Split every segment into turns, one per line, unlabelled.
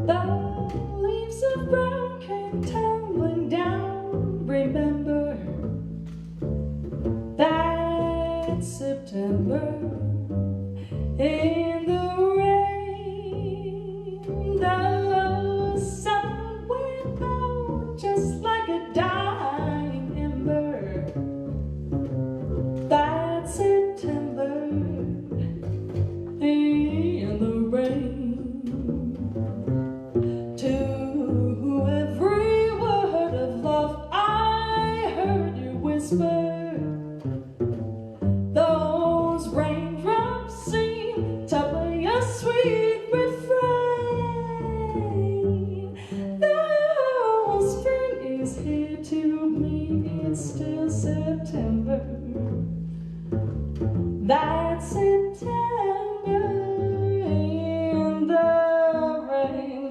The leaves of brown came tumbling down. Remember that September in the rain. The sun went out just like a dying ember. That September in the rain. To every word of love I heard you whisper. Those raindrops seem to play a sweet refrain. Though spring is here to me, it's still September. That's September in the rain.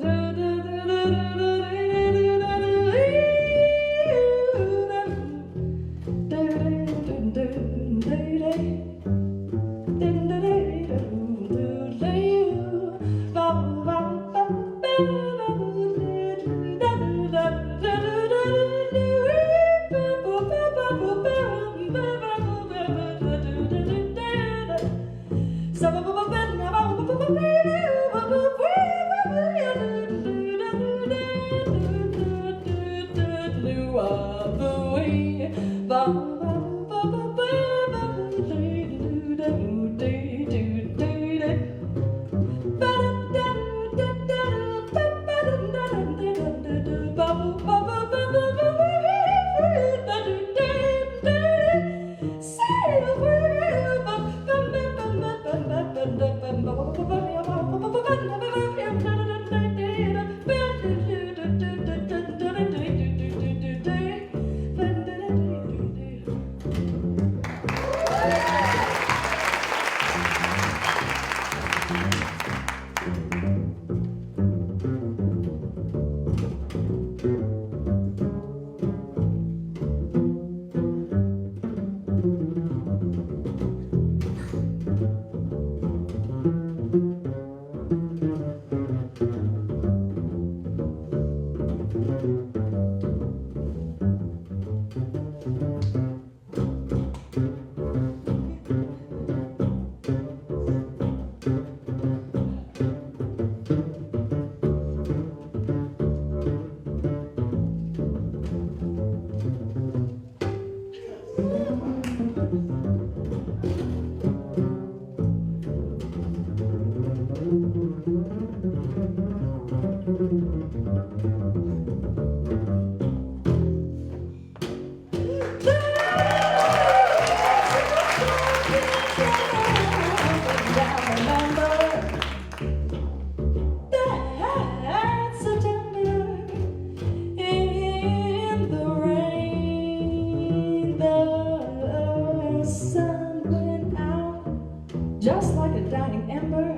Just like a dying ember.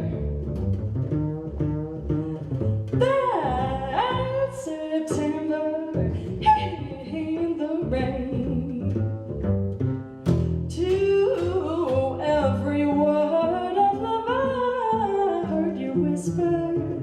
That's September in the rain. To every word of love I heard you whisper.